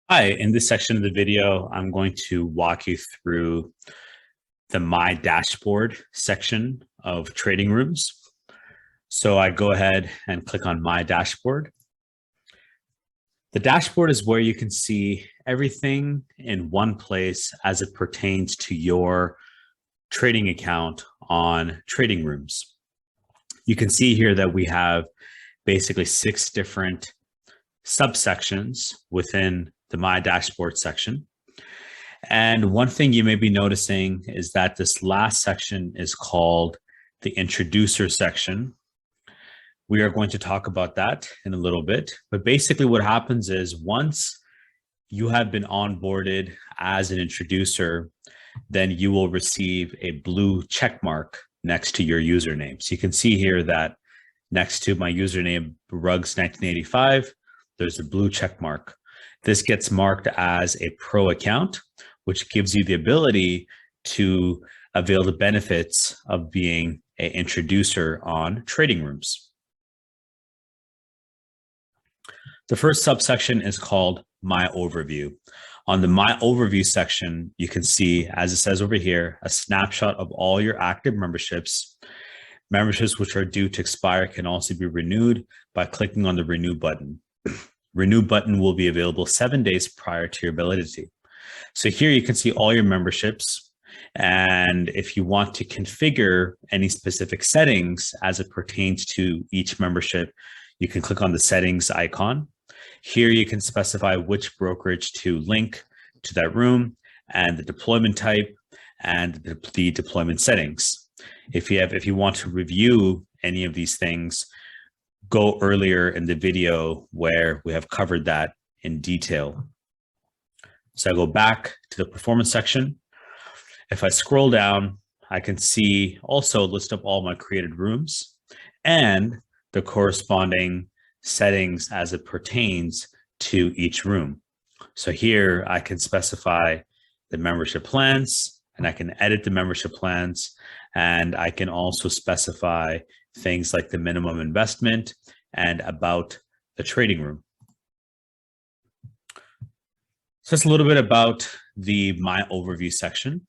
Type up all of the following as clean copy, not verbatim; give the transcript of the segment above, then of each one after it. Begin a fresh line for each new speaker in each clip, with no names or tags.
Hi, in this section of the video, I'm going to walk you through the My Dashboard section of TradingRooms. So I go ahead and click on My Dashboard. The dashboard is where you can see everything in one place as it pertains to your trading account on TradingRooms. You can see here that we have basically 6 different subsections within the My Dashboard section. And one thing you may be noticing is that this last section is called the Introducer section. We are going to talk about that in a little bit. But basically what happens is once you have been onboarded as an introducer, then you will receive a blue check mark next to your username. So you can see here that next to my username, Rugs1985, there's a blue check mark. This gets marked as a pro account, which gives you the ability to avail the benefits of being an introducer on TradingRooms. The first subsection is called My Overview. On the My Overview section, you can see, as it says over here, a snapshot of all your active memberships. Memberships which are due to expire can also be renewed by clicking on the Renew button. Renew button will be available 7 days prior to your validity. So here you can see all your memberships. And if you want to configure any specific settings as it pertains to each membership, you can click on the settings icon. Here you can specify which brokerage to link to that room and the deployment type and the deployment settings. If you want to review any of these things, go earlier in the video where we have covered that in detail. So I go back to the performance section. If I scroll down, I can see also a list of all my created rooms and the corresponding settings as it pertains to each room. So here I can specify the membership plans and I can edit the membership plans, and I can also specify things like the minimum investment and about the trading room. So that's a little bit about the My Overview section.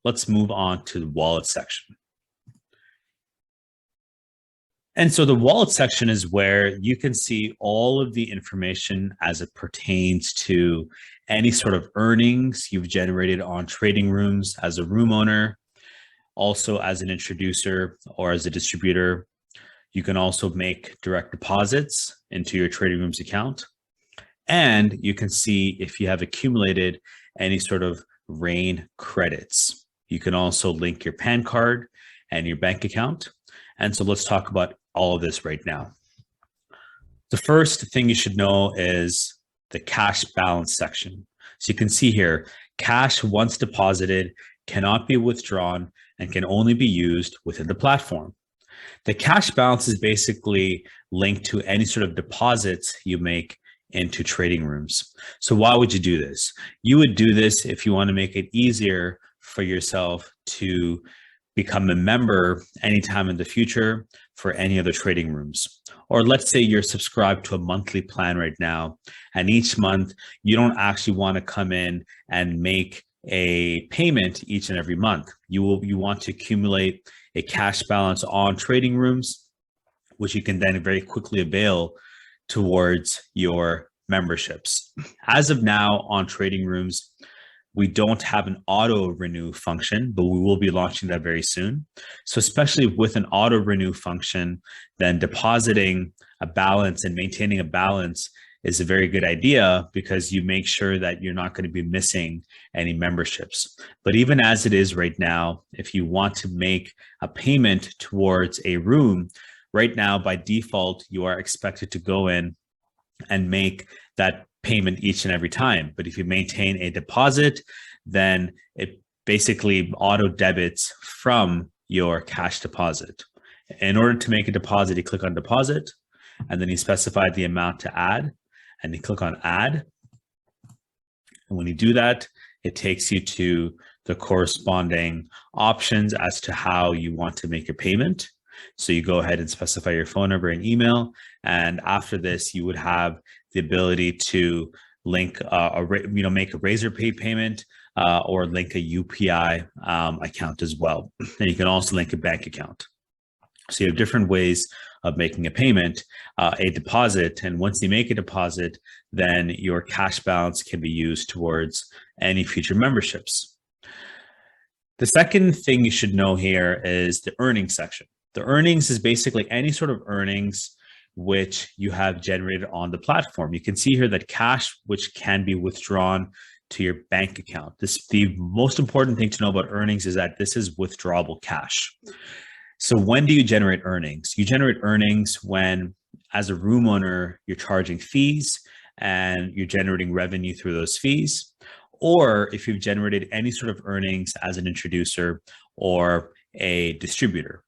Let's move on to the Wallet section. And so the Wallet section is where you can see all of the information as it pertains to any sort of earnings you've generated on TradingRooms as a room owner, also as an introducer or as a distributor. You can also make direct deposits into your TradingRooms account. And you can see if you have accumulated any sort of RAIN credits. You can also link your PAN card and your bank account. And so let's talk about all of this right now. The first thing you should know is the cash balance section. So you can see here, cash once deposited cannot be withdrawn and can only be used within the platform. The cash balance is basically linked to any sort of deposits you make into TradingRooms. So why would you do this? You would do this if you want to make it easier for yourself to become a member anytime in the future for any other TradingRooms. Or let's say you're subscribed to a monthly plan right now, and each month you don't actually want to come in and make a payment each and every month. You want to accumulate a cash balance on TradingRooms, which you can then very quickly avail towards your memberships. As of now on TradingRooms, we don't have an auto renew function, but we will be launching that very soon. So especially with an auto renew function, then depositing a balance and maintaining a balance is a very good idea because you make sure that you're not going to be missing any memberships. But even as it is right now, if you want to make a payment towards a room, right now by default, you are expected to go in and make that payment each and every time. But if you maintain a deposit, then it basically auto debits from your cash deposit. In order to make a deposit, you click on deposit, and then you specify the amount to add, and you click on add. And when you do that, it takes you to the corresponding options as to how you want to make a payment. So you go ahead and specify your phone number and email. And after this, you would have the ability to link, make a Razorpay payment or link a UPI account as well. And you can also link a bank account. So you have different ways of making a payment, a deposit, and once you make a deposit, then your cash balance can be used towards any future memberships. The second thing you should know here is the earnings section. The earnings is basically any sort of earnings which you have generated on the platform. You can see here that cash which can be withdrawn to your bank account. The most important thing to know about earnings is that this is withdrawable cash. So when do you generate earnings? You generate earnings when, as a room owner, you're charging fees and you're generating revenue through those fees, or if you've generated any sort of earnings as an introducer or a distributor,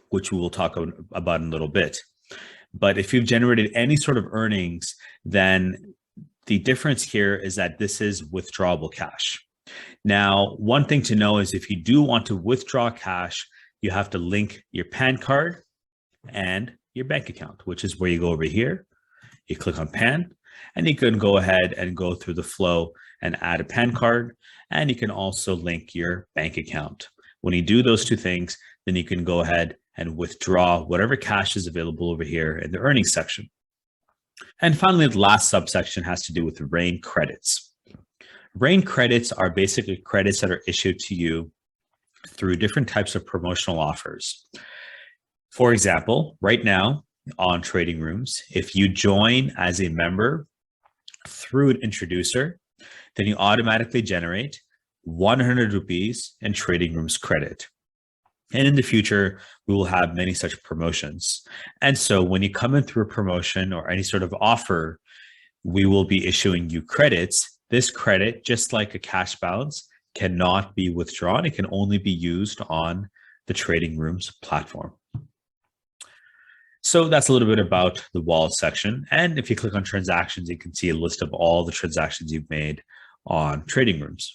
which we will talk about in a little bit. But if you've generated any sort of earnings, then the difference here is that this is withdrawable cash. Now, one thing to know is if you do want to withdraw cash, you have to link your PAN card and your bank account, which is where you go over here. You click on PAN, and you can go ahead and go through the flow and add a PAN card, and you can also link your bank account. When you do those two things, then you can go ahead and withdraw whatever cash is available over here in the earnings section. And finally, the last subsection has to do with RAIN credits. RAIN credits are basically credits that are issued to you through different types of promotional offers. For example, right now on TradingRooms, if you join as a member through an introducer, then you automatically generate 100 rupees in TradingRooms credit. And in the future, we will have many such promotions. And so when you come in through a promotion or any sort of offer, we will be issuing you credits. This credit, just like a cash balance, cannot be withdrawn. It can only be used on the TradingRooms platform. So that's a little bit about the wallet section. And if you click on transactions, you can see a list of all the transactions you've made on TradingRooms.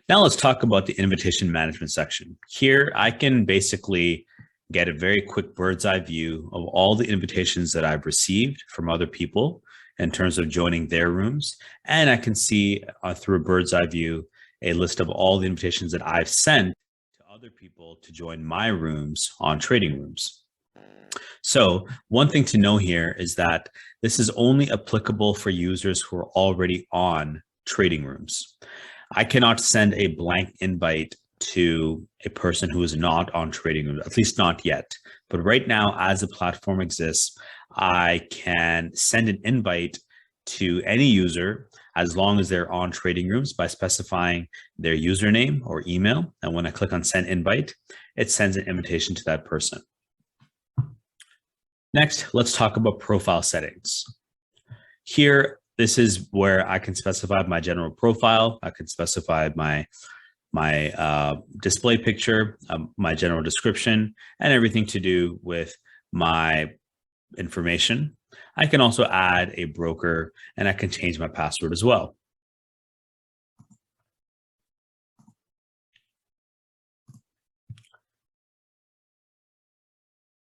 Now let's talk about the invitation management section. Here, I can basically get a very quick bird's eye view of all the invitations that I've received from other people in terms of joining their rooms. And I can see through a bird's eye view, a list of all the invitations that I've sent to other people to join my rooms on TradingRooms. So one thing to know here is that this is only applicable for users who are already on TradingRooms. I cannot send a blank invite to a person who is not on TradingRooms, at least not yet. But right now, as the platform exists, I can send an invite to any user as long as they're on TradingRooms by specifying their username or email. And when I click on send invite, it sends an invitation to that person. Next, let's talk about profile settings. Here, this is where I can specify my general profile. I can specify my display picture, my general description, and everything to do with my information. I can also add a broker, and I can change my password as well.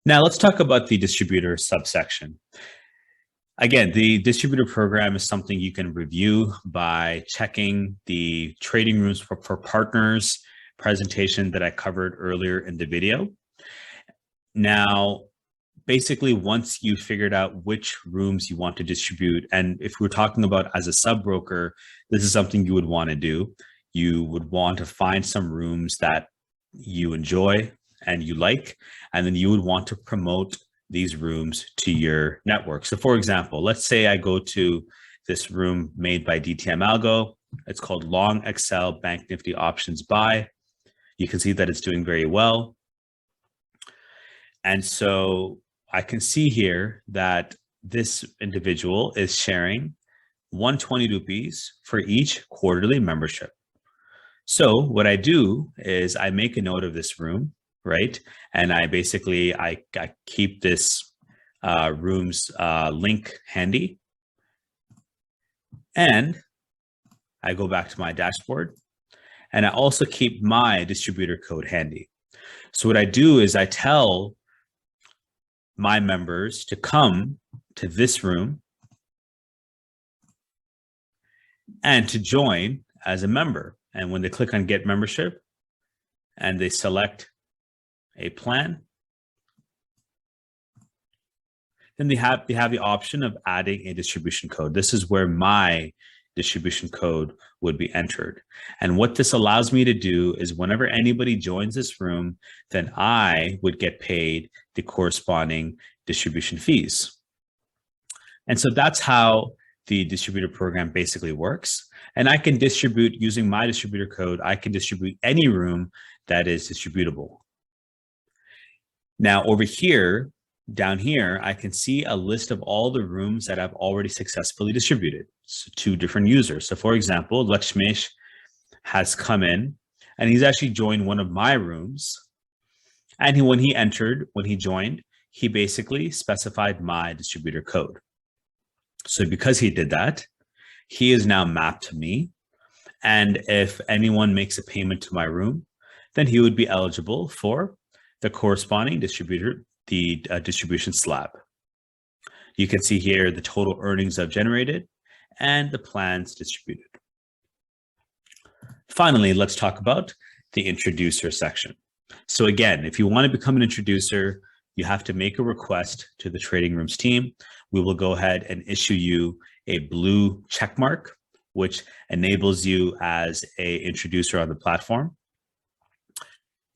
Now let's talk about the distributor subsection. Again, the distributor program is something you can review by checking the TradingRooms for Partners presentation that I covered earlier in the video. Now, basically, once you figured out which rooms you want to distribute, and if we're talking about as a sub-broker, this is something you would want to do. You would want to find some rooms that you enjoy and you like, and then you would want to promote these rooms to your network. So for example, let's say I go to this room made by DTM Algo. It's called Long Excel Bank Nifty Options Buy. You can see that it's doing very well. And so I can see here that this individual is sharing 120 rupees for each quarterly membership. So what I do is I make a note of this room, right? And I basically, I keep this room's link handy. And I go back to my dashboard, and I also keep my distributor code handy. So what I do is I tell my members to come to this room and to join as a member. And when they click on Get Membership and they select a plan, then they have the option of adding a distribution code. This is where my distribution code would be entered. And what this allows me to do is whenever anybody joins this room, then I would get paid the corresponding distribution fees. And so that's how the distributor program basically works. And I can distribute using my distributor code. I can distribute any room that is distributable. Now over here, down here, I can see a list of all the rooms that I've already successfully distributed to different users. So for example, Lakshmesh has come in and he's actually joined one of my rooms. And when he joined, he basically specified my distributor code. So because he did that, he is now mapped to me. And if anyone makes a payment to my room, then he would be eligible for the corresponding distributor, the distribution slab. You can see here the total earnings I've generated and the plans distributed. Finally, let's talk about the introducer section. So again, if you want to become an introducer, you have to make a request to the TradingRooms team. We will go ahead and issue you a blue check mark, which enables you as an introducer on the platform.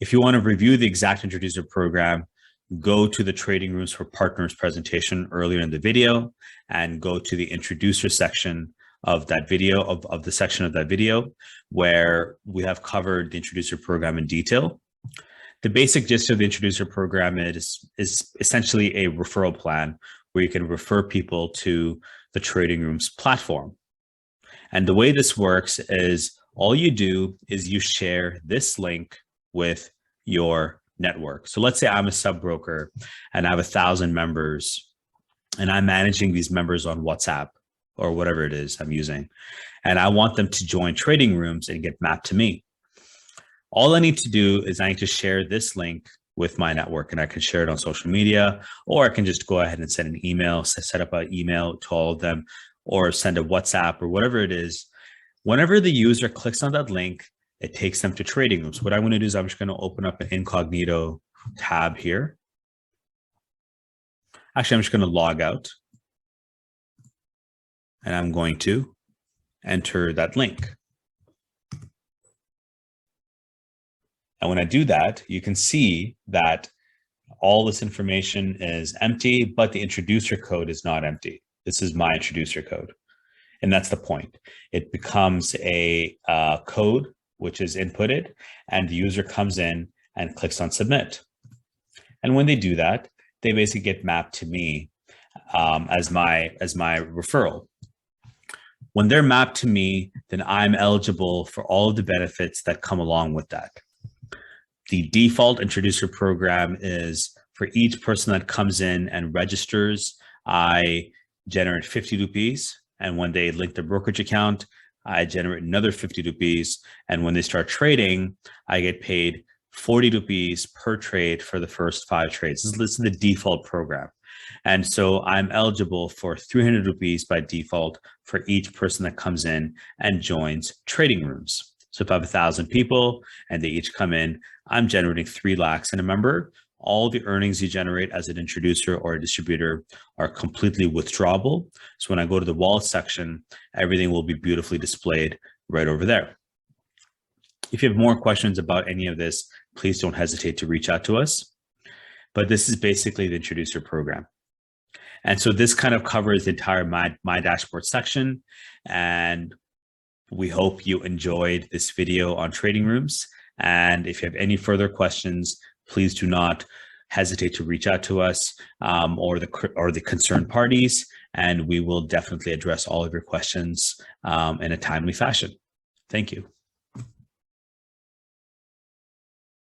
If you want to review the exact introducer program, go to the TradingRooms for Partners presentation earlier in the video and go to the introducer section of that video, of the section of that video where we have covered the introducer program in detail. The basic gist of the introducer program is essentially a referral plan where you can refer people to the TradingRooms platform. And the way this works is all you do is you share this link with your network. So let's say I'm a sub broker and I have 1,000 members and I'm managing these members on WhatsApp or whatever it is I'm using. And I want them to join TradingRooms and get mapped to me. All I need to do is I need to share this link with my network, and I can share it on social media, or I can just go ahead and send an email, set up an email to all of them, or send a WhatsApp or whatever it is. Whenever the user clicks on that link, it takes them to TradingRooms. What I'm going to do is I'm just going to open up an incognito tab here. Actually, I'm just going to log out and I'm going to enter that link. And when I do that, you can see that all this information is empty, but the introducer code is not empty. This is my introducer code. And that's the point. It becomes a code which is inputted, and the user comes in and clicks on submit. And when they do that, they basically get mapped to me as my referral. When they're mapped to me, then I'm eligible for all of the benefits that come along with that. The default introducer program is for each person that comes in and registers, I generate 50 rupees. And when they link their brokerage account, I generate another 50 rupees. And when they start trading, I get paid 40 rupees per trade for the first 5 trades. This is the default program. And so I'm eligible for 300 rupees by default for each person that comes in and joins TradingRooms. So if I have 1,000 people and they each come in, I'm generating 3 lakhs. And remember, all the earnings you generate as an introducer or a distributor are completely withdrawable. So when I go to the wallet section, everything will be beautifully displayed right over there. If you have more questions about any of this, please don't hesitate to reach out to us. But this is basically the introducer program. And so this kind of covers the entire My Dashboard section. And we hope you enjoyed this video on TradingRooms. And if you have any further questions, please do not hesitate to reach out to us or the concerned parties, and we will definitely address all of your questions in a timely fashion. Thank you.